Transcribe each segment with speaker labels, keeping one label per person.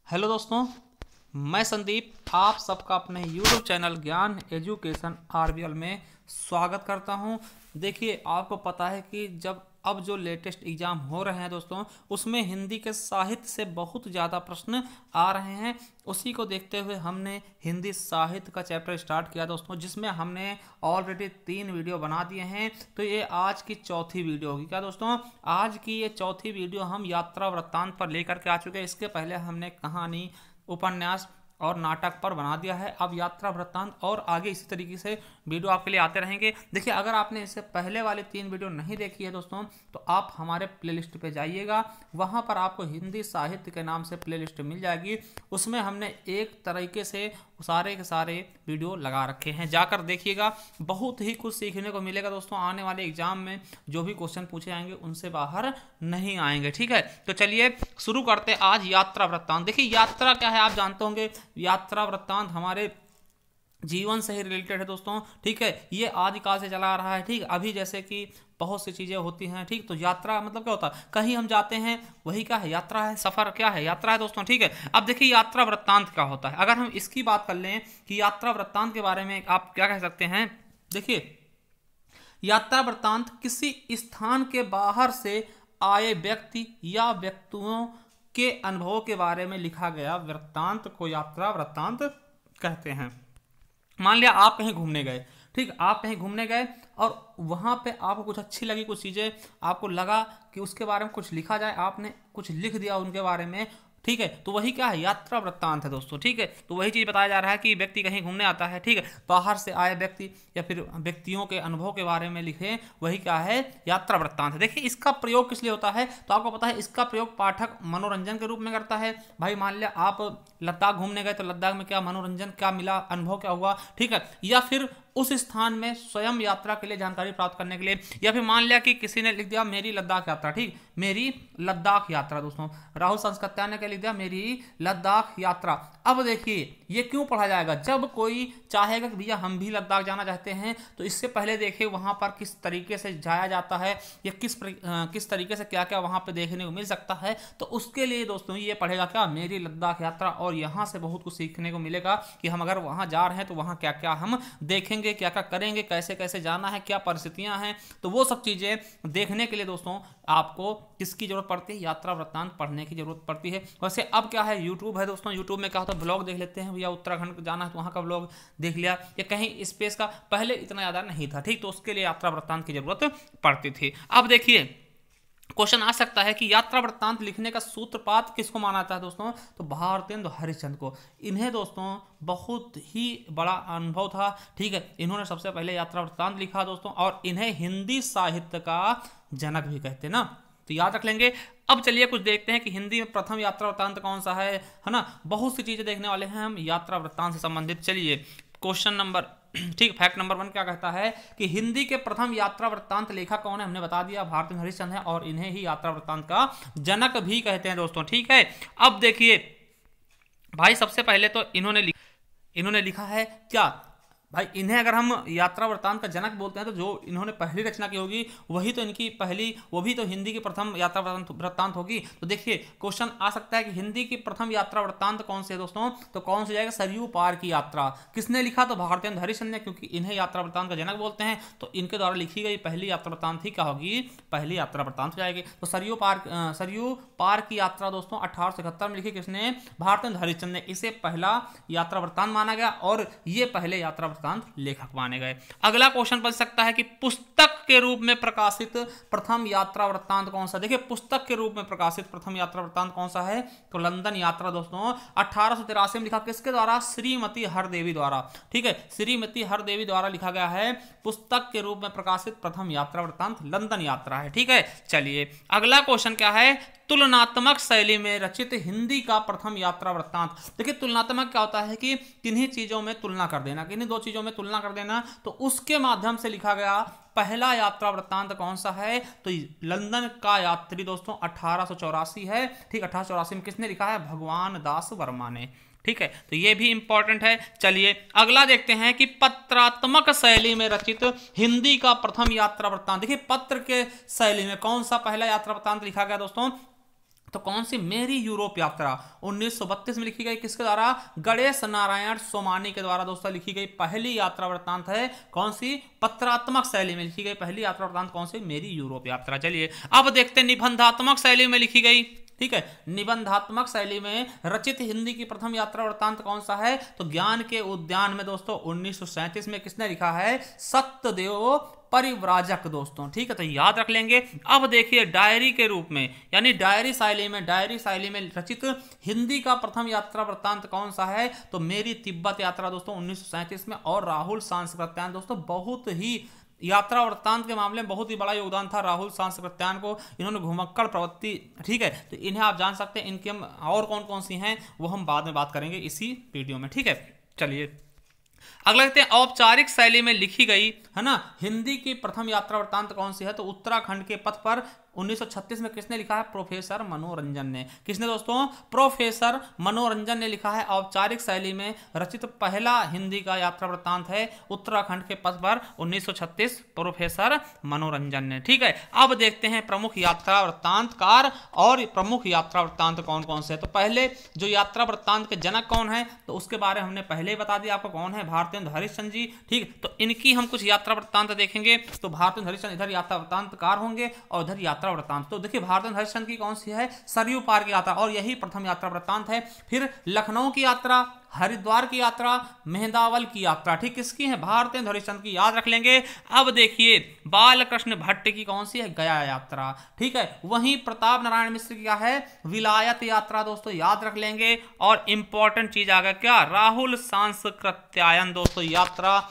Speaker 1: Hello दोस्तों, मैं संदीप आप सबका अपने YouTube चैनल ज्ञान एजुकेशन आरबीएल में स्वागत करता हूं। देखिए, आपको पता है कि अब जो लेटेस्ट एग्ज़ाम हो रहे हैं दोस्तों, उसमें हिंदी के साहित्य से बहुत ज़्यादा प्रश्न आ रहे हैं। उसी को देखते हुए हमने हिंदी साहित्य का चैप्टर स्टार्ट किया दोस्तों, जिसमें हमने ऑलरेडी 3 वीडियो बना दिए हैं। तो ये आज की चौथी वीडियो होगी। क्या दोस्तों, आज की ये चौथी वीडियो हम यात्रा वृत्तांत पर लेकर के आ चुके हैं। इसके पहले हमने कहानी, उपन्यास और नाटक पर बना दिया है। अब यात्रा वृत्तांत और आगे इसी तरीके से वीडियो आपके लिए आते रहेंगे। देखिए, अगर आपने इससे पहले वाले 3 वीडियो नहीं देखी है दोस्तों, तो आप हमारे प्लेलिस्ट पे जाइएगा। वहां पर आपको हिंदी साहित्य के नाम से प्लेलिस्ट मिल जाएगी। उसमें हमने एक तरीके से सारे के सारे वीडियो लगा रखे हैं, जाकर देखिएगा। बहुत ही कुछ सीखने को मिलेगा दोस्तों। आने वाले एग्जाम में जो भी क्वेश्चन पूछे जाएंगे उनसे बाहर नहीं आएंगे। ठीक है, तो चलिए शुरू करते हैं आज यात्रा वृत्तांत। देखिए, यात्रा क्या है आप जानते होंगे। यात्रा वृत्तांत हमारे जीवन से ही रिलेटेड है दोस्तों। ठीक है, ये आदिकाल से चला आ रहा है। ठीक, अभी जैसे कि बहुत सी चीज़ें होती हैं। ठीक, तो यात्रा मतलब क्या होता है, कहीं हम जाते हैं, वही क्या है, यात्रा है। सफ़र क्या है, यात्रा है दोस्तों। ठीक है, अब देखिए यात्रा वृत्तांत क्या होता है। अगर हम इसकी बात कर लें कि यात्रा वृत्तांत के बारे में आप क्या कह सकते हैं। देखिए, यात्रा वृत्तांत किसी स्थान के बाहर से आए व्यक्ति या व्यक्तियों के अनुभवों के बारे में लिखा गया वृत्तांत को यात्रा वृत्तांत कहते हैं। मान लिया आप कहीं घूमने गए। ठीक, आप कहीं घूमने गए और वहां पे आपको कुछ अच्छी लगी, कुछ चीजें आपको लगा कि उसके बारे में कुछ लिखा जाए, आपने कुछ लिख दिया उनके बारे में। ठीक है, तो वही क्या है, यात्रा वृत्तांत है दोस्तों। ठीक है, तो वही चीज बताया जा रहा है कि व्यक्ति कहीं घूमने आता है। ठीक है, बाहर से आए व्यक्ति या फिर व्यक्तियों के अनुभव के बारे में लिखे, वही क्या है, यात्रा वृत्तांत है। देखिए, इसका प्रयोग किस लिए होता है, तो आपको पता है इसका प्रयोग पाठक मनोरंजन के रूप में करता है। भाई मान लिया आप लद्दाख घूमने गए, तो लद्दाख में क्या मनोरंजन, क्या मिला, अनुभव क्या हुआ। ठीक है, या फिर उस स्थान में स्वयं यात्रा के लिए जानकारी प्राप्त करने के लिए, या फिर मान लिया कि किसी ने लिख दिया मेरी लद्दाख यात्रा। ठीक, मेरी लद्दाख यात्रा दोस्तों। राहुल संस्कृत्यान ने क्या लिख दिया, मेरी लद्दाख यात्रा। अब देखिए, ये क्यों पढ़ा जाएगा, जब कोई चाहेगा कि भैया हम भी लद्दाख जाना चाहते हैं, तो इससे पहले देखिए वहां पर किस तरीके से जाया जाता है, या किस तरीके से क्या क्या वहां पर देखने को मिल सकता है। तो उसके लिए दोस्तों ये पढ़ेगा क्या, मेरी लद्दाख यात्रा। और यहां से बहुत कुछ सीखने को मिलेगा कि हम अगर वहां जा रहे हैं तो वहां क्या क्या हम देखेंगे, क्या क्या करेंगे, कैसे कैसे जाना है, क्या परिस्थितियां हैं। तो वो सब चीजें देखने के लिए दोस्तों आपको किसकी जरूरत पड़ती है, यात्रा वृत्तांत पढ़ने की जरूरत पड़ती है। वैसे अब क्या है, यूट्यूब है दोस्तों। यूट्यूब में क्या होता है, ब्लॉग देख लेते हैं, भैया उत्तराखंड जाना है तो वहां का ब्लॉग देख लिया, या कहीं स्पेस का। पहले इतना ज्यादा नहीं था। ठीक, तो उसके लिए यात्रा वृत्तांत की जरूरत पड़ती थी। अब देखिए, क्वेश्चन आ सकता है कि यात्रा वृत्तांत लिखने का सूत्रपात किसको माना जाता है दोस्तों, तो भारतेंदु हरिश्चंद्र को। इन्हें दोस्तों बहुत ही बड़ा अनुभव था। ठीक है, इन्होंने सबसे पहले यात्रा वृत्तांत लिखा दोस्तों, और इन्हें हिंदी साहित्य का जनक भी कहते हैं ना, तो याद रख लेंगे। अब चलिए कुछ देखते हैं कि हिंदी में प्रथम यात्रा वृत्तांत कौन सा है ना। बहुत सी चीजें देखने वाले हैं हम यात्रा वृत्तांत से संबंधित। चलिए क्वेश्चन नंबर, ठीक, फैक्ट नंबर 1 क्या कहता है कि हिंदी के प्रथम यात्रा वृत्तांत लेखक कौन है, हमने बता दिया, भारतेंदु हरिश्चंद्र है, और इन्हें ही यात्रा वृत्तांत का जनक भी कहते हैं दोस्तों। ठीक है, अब देखिए भाई, सबसे पहले तो इन्होंने लिखा है क्या, भाई इन्हें अगर हम यात्रा वृत्तांत का जनक बोलते हैं, तो जो इन्होंने पहली रचना की होगी वही तो इनकी पहली, वो भी तो हिंदी की प्रथम यात्रा वृत्तांत होगी। तो देखिए क्वेश्चन आ सकता है कि हिंदी की प्रथम यात्रा वृत्तांत कौन से है दोस्तों, तो कौन सी जाएगा, सरयू पार की यात्रा। किसने लिखा, तो भारतेंदु हरिश्चंद्र ने, क्योंकि इन्हें यात्रा वृत्तांत का जनक बोलते हैं। तो इनके द्वारा लिखी गई पहली यात्रा वृत्तांत ही क्या होगी, पहली यात्रा वृत्तांत हो जाएगी। तो सरयू पार की यात्रा दोस्तों 1871 में लिखी, किसने, भारतेंदु हरिश्चंद्र ने। इसे पहला यात्रा वृत्तांत माना गया और ये पहले यात्रा लेखक माने गए। अगला क्वेश्चन बन सकता है कि पुस्तक के रूप में प्रकाशित प्रथम यात्रा वृत्तांत कौन सा। देखिए, पुस्तक के रूप में प्रकाशित प्रथम यात्रा वृत्तांत कौन सा है, तो लंदन यात्रा दोस्तों 1883 में लिखा, किसके द्वारा, श्रीमती हरदेवी द्वारा। ठीक है, श्रीमती हरदेवी द्वारा लिखा गया है पुस्तक के रूप में प्रकाशित प्रथम यात्रा वृत्तांत लंदन यात्रा है। ठीक है, चलिए अगला क्वेश्चन क्या है, तुलनात्मक शैली में रचित हिंदी का प्रथम यात्रा वृत्तांत। देखिए, तुलनात्मक क्या होता है कि किन्हीं चीजों में तुलना कर देना, किन्हीं दो चीजों में तुलना कर देना, तो उसके माध्यम से लिखा गया पहला यात्रा वृत्तांत कौन सा है, तो लंदन का यात्री दोस्तों 1884 है। ठीक, 1884 में किसने लिखा है, भगवान दास वर्मा ने। ठीक है, तो ये भी इंपॉर्टेंट है। चलिए अगला देखते हैं कि पत्रात्मक शैली में रचित हिंदी का प्रथम यात्रा वृत्तांत। देखिए, पत्र के शैली में कौन सा पहला यात्रा वृत्तांत लिखा गया दोस्तों, तो कौन सी मेरी यूरोप यात्रा 1932 में लिखी गई, किसके द्वारा, गणेश नारायण सोमानी के द्वारा दोस्तों लिखी गई पहली यात्रा वृत्तांत है। कौन सी, पत्रात्मक शैली में लिखी गई पहली यात्रा वृत्तांत कौन सी, मेरी यूरोप यात्रा। चलिए अब देखते हैं निबंधात्मक शैली में लिखी गई, ठीक है, निबंधात्मक शैली में रचित हिंदी की प्रथम यात्रा वृत्तांत कौन सा है, तो ज्ञान के उद्यान में दोस्तों 1937 में किसने लिखा है, सत्यदेव परिव्राजक दोस्तों, ठीक है, तो याद रख लेंगे। अब देखिए डायरी के रूप में यानी डायरी शैली में रचित हिंदी का प्रथम यात्रा वृत्तांत कौन सा है, तो मेरी तिब्बत यात्रा दोस्तों 1937 में। और राहुल सांस्कृत्यायन दोस्तों, बहुत ही यात्रा वृत्तांत के मामले में बहुत ही बड़ा योगदान था राहुल सांस्कृत्यायन को, इन्होंने घुमक्कड़ प्रवृत्ति, ठीक है, तो इन्हें आप जान सकते हैं। इनके हम और कौन कौन सी हैं वो हम बाद में बात करेंगे इसी वीडियो में, ठीक है। चलिए अगला देखते हैं औपचारिक शैली में लिखी गई, है ना, हिंदी की प्रथम यात्रा वृत्तांत कौन सी है, तो उत्तराखंड के पथ पर 1936 में किसने लिखा है, प्रोफेसर मनोरंजन ने। किसने दोस्तों, प्रोफेसर मनोरंजन ने लिखा है। औपचारिक शैली में रचित पहला हिंदी का यात्रा वृत्तांत है उत्तराखंड के पथ पर 1936, प्रोफेसर मनोरंजन ने, ठीक है। अब देखते हैं प्रमुख यात्रा वृत्तांतकार और प्रमुख यात्रा वृत्तांत कौन कौन से। तो पहले जो यात्रा वृत्तांत के जनक कौन है, तो उसके बारे में हमने पहले ही बता दिया आपको कौन है, भारतेंद्र हरिश्चंद्र जी, ठीक। तो इनकी हम कुछ यात्रा वृत्तांत देखेंगे। तो भारतेंद्र हरिश्चंद्र इधर यात्रा वृत्तांतकार होंगे और इधर यात्रा वृत्तांत। तो देखिए भारतेंद्र हरिश्चंद्र की कौन सी है, सरयू पार की यात्रा, और यही प्रथम यात्रा वृत्तांत है। फिर लखनऊ की यात्रा, हरिद्वार की यात्रा, मेहदावल की यात्रा, ठीक, किसकी है, भारतेंद्र हरिश्चंद्र की, याद रख लेंगे। अब देखिए बालकृष्ण भट्ट की कौन सी है, गया यात्रा, ठीक है। वहीं प्रताप नारायण मिश्र की क्या है, विलायत यात्रा दोस्तों, याद रख लेंगे। और इंपॉर्टेंट चीज आ गया क्या, राहुल सांस्कृत्यायन दोस्तों यात्रा,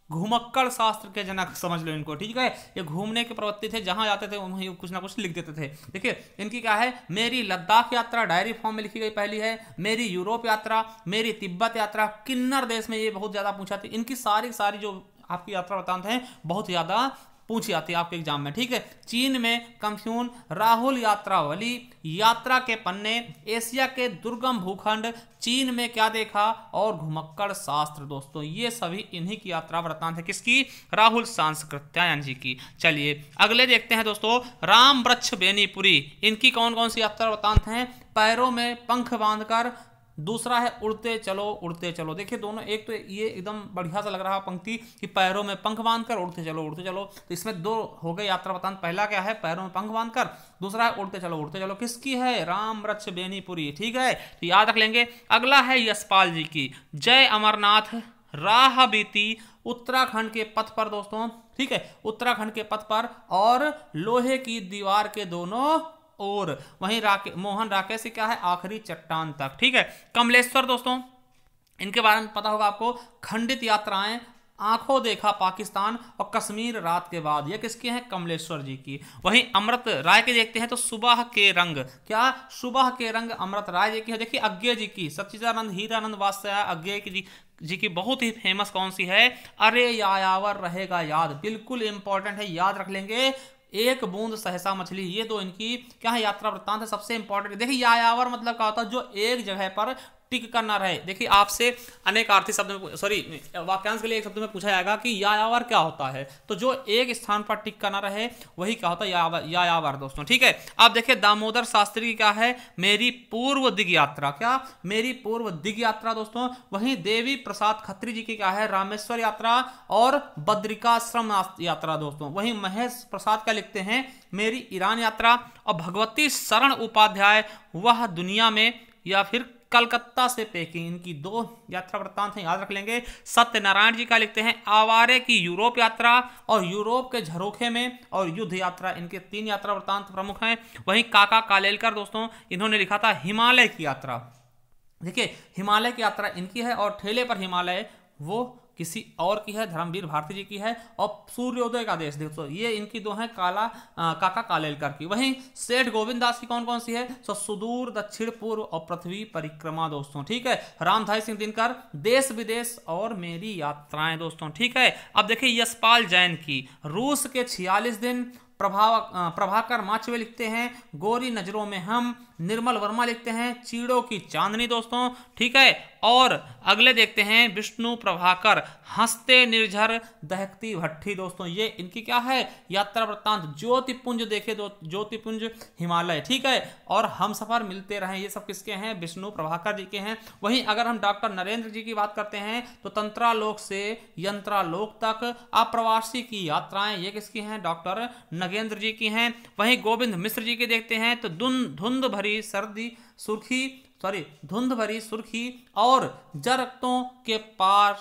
Speaker 1: घुमक्कड़ शास्त्र के जनक समझ लो इनको, ठीक है। ये घूमने के प्रवृत्ति थे, जहां जाते थे वहीं कुछ ना कुछ लिख देते थे। देखिए इनकी क्या है, मेरी लद्दाख यात्रा डायरी फॉर्म में लिखी गई पहली है, मेरी यूरोप यात्रा, मेरी तिब्बत यात्रा, किन्नर देश में, ये बहुत ज्यादा पूछा था। इनकी सारी जो आपकी यात्रा वृत्तांत है बहुत ज्यादा पूछी जाती है आपके एग्जाम में, ठीक है। चीन में कम्फ्यून, राहुल यात्रावली, यात्रा के पन्ने, एशिया के दुर्गम भूखंड, चीन में क्या देखा, और घुमक्कड़ शास्त्र दोस्तों, ये सभी इन्हीं की यात्रा वृत्तांत है, किसकी, राहुल सांस्कृत्यायन जी की। चलिए अगले देखते हैं दोस्तों, राम वृक्ष बेनीपुरी, इनकी कौन कौन सी यात्रा वृत्तांत हैं, पैरों में पंख बांधकर, दूसरा है उड़ते चलो उड़ते चलो। देखिए दोनों, एक तो ये एकदम बढ़िया सा लग रहा है पंक्ति कि पैरों में पंख बांधकर उड़ते चलो उड़ते चलो, तो इसमें दो हो गए यात्रा वृत्तांत। पहला क्या है, पैरों में पंख बांधकर, दूसरा है उड़ते चलो, किसकी है, राम वृक्ष बेनीपुरी, ठीक है, तो याद रख लेंगे। अगला है यशपाल जी की, जय अमरनाथ राह बीती, उत्तराखंड के पथ पर दोस्तों, ठीक है, उत्तराखंड के पथ पर, और लोहे की दीवार के दोनों और, वहीं मोहन राकेश से क्या है, आखिरी चट्टान तक, ठीक है। कमलेश्वर दोस्तों, इनके बारे में पता होगा आपको, खंडित यात्राएं, आंखों देखा पाकिस्तान, और कश्मीर रात के बाद, ये किसकी हैं, कमलेश्वर जी की। वहीं अमृत राय के देखते हैं तो सुबह के रंग, क्या, सुबह के रंग अमृत राय जी की है। देखिए अज्ञे जी की, सच्चिदानंद हीरानंद वात्स्याय अज्ञे जी की बहुत ही फेमस कौन सी है, अरे यायावर रहेगा याद, बिल्कुल इंपॉर्टेंट है, याद रख लेंगे। एक बूंद सहसा मछली, ये दो इनकी क्या है, यात्रा वृत्तांत है, सबसे इंपॉर्टेंट। देखिए यायावर मतलब क्या होता है, जो एक जगह पर टिक कर ना रहे। देखिए आपसे अनेकार्थी शब्द में, सॉरी वाक्यांश के लिए एक शब्द में पूछा जाएगा कि यायावर क्या होता है, तो जो एक स्थान पर टिक कर ना रहे वही क्या होता है, यायावर दोस्तों, ठीक है। आप देखिए दामोदर शास्त्री की क्या है, मेरी पूर्व दिग यात्रा, क्या, मेरी पूर्व दिग यात्रा दोस्तों। वहीं देवी प्रसाद खत्री जी की क्या है, रामेश्वर यात्रा और बद्रिकाश्रम यात्रा दोस्तों। वहीं महेश प्रसाद क्या लिखते हैं, मेरी ईरान यात्रा, और भगवती शरण उपाध्याय वह दुनिया में, या फिर कलकत्ता से पेकिंग, इनकी दो यात्रा वृत्तांत हैं, याद रख लेंगे। सत्यनारायण जी का लिखते हैं आवारे की यूरोप यात्रा, और यूरोप के झरोखे में, और युद्ध यात्रा, इनके 3 यात्रा वृत्तांत प्रमुख हैं। वहीं काका कालेलकर दोस्तों, इन्होंने लिखा था हिमालय की यात्रा। देखिए हिमालय की यात्रा इनकी है, और ठेले पर हिमालय वो किसी और की है, धर्मवीर भारती जी की है। और सूर्योदय का देश दोस्तों, ये इनकी दो हैं, काका कालेलकर की। वहीं सेठ गोविंद दास की कौन कौन सी है, तो सुदूर दक्षिण पूर्व और पृथ्वी परिक्रमा दोस्तों, ठीक है। रामधारी सिंह दिनकर देश विदेश और मेरी यात्राएं दोस्तों, ठीक है। अब देखिए यशपाल जैन की रूस के 46 दिन, प्रभाकर माचवे लिखते हैं गोरी नजरों में हम, निर्मल वर्मा लिखते हैं चीड़ों की चांदनी दोस्तों, ठीक है। और अगले देखते हैं विष्णु प्रभाकर, हंसते निर्झर दहकती भट्ठी। दोस्तों ये इनकी क्या है, यात्रा वृत्तांत। ज्योतिपुंज देखे ज्योतिपुंज हिमालय, ठीक है, और हम सफर मिलते रहे, ये सब किसके हैं, विष्णु प्रभाकर जी के हैं। वहीं अगर हम डॉक्टर नरेंद्र जी की बात करते हैं तो तंत्रालोक से यंत्रालोक तक अप्रवासी की यात्राएं, ये किसकी हैं, डॉक्टर नगेंद्र जी की हैं। वहीं गोविंद मिश्र जी के देखते हैं तो धुंध भरी सुर्खी और जरक्तों के पार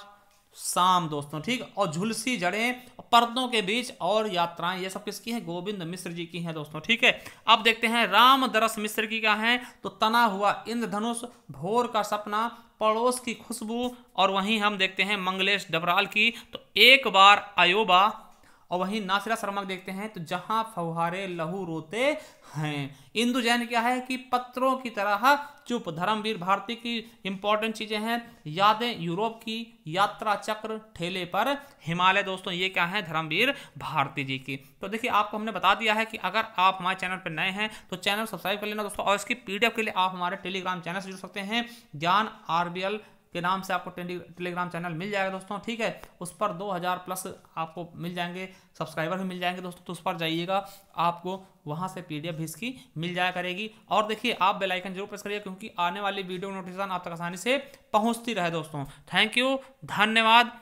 Speaker 1: शाम। दोस्तों ठीक, और झुलसी जड़ें पर्दों के बीच और यात्राएं, ये सब किसकी हैं, गोविंद मिश्र जी की हैं। दोस्तों ठीक है, अब देखते हैं रामदरस मिश्र की क्या है, तो तना हुआ इंद्रधनुष, भोर का सपना, पड़ोस की खुशबू। और वहीं हम देखते हैं मंगलेश डबराल की तो एक बार अयोबा। और वहीं नासिरा शर्मा देखते हैं तो जहां फव्वारे लहू रोते हैं। इंदु जैन क्या है कि पत्रों की तरह चुप। धर्मवीर भारती की इंपॉर्टेंट चीजें हैं, यादें यूरोप की, यात्रा चक्र, ठेले पर हिमालय। दोस्तों ये क्या है, धर्मवीर भारती जी की। तो देखिए आपको हमने बता दिया है कि अगर आप हमारे चैनल पर नए हैं तो चैनल सब्सक्राइब कर लेना दोस्तों, और इसकी पीडीएफ के लिए आप हमारे टेलीग्राम चैनल से जुड़ सकते हैं। ज्ञान आरबीएल के नाम से आपको टेलीग्राम चैनल मिल जाएगा दोस्तों, ठीक है। उस पर 2000 प्लस आपको मिल जाएंगे, सब्सक्राइबर भी मिल जाएंगे दोस्तों, तो उस पर जाइएगा, आपको वहां से पीडीएफ भी इसकी मिल जाया करेगी। और देखिए आप बेल आइकन जरूर प्रेस करिए, क्योंकि आने वाली वीडियो नोटिफिकेशन आप तक आसानी से पहुंचती रहे दोस्तों। थैंक यू, धन्यवाद।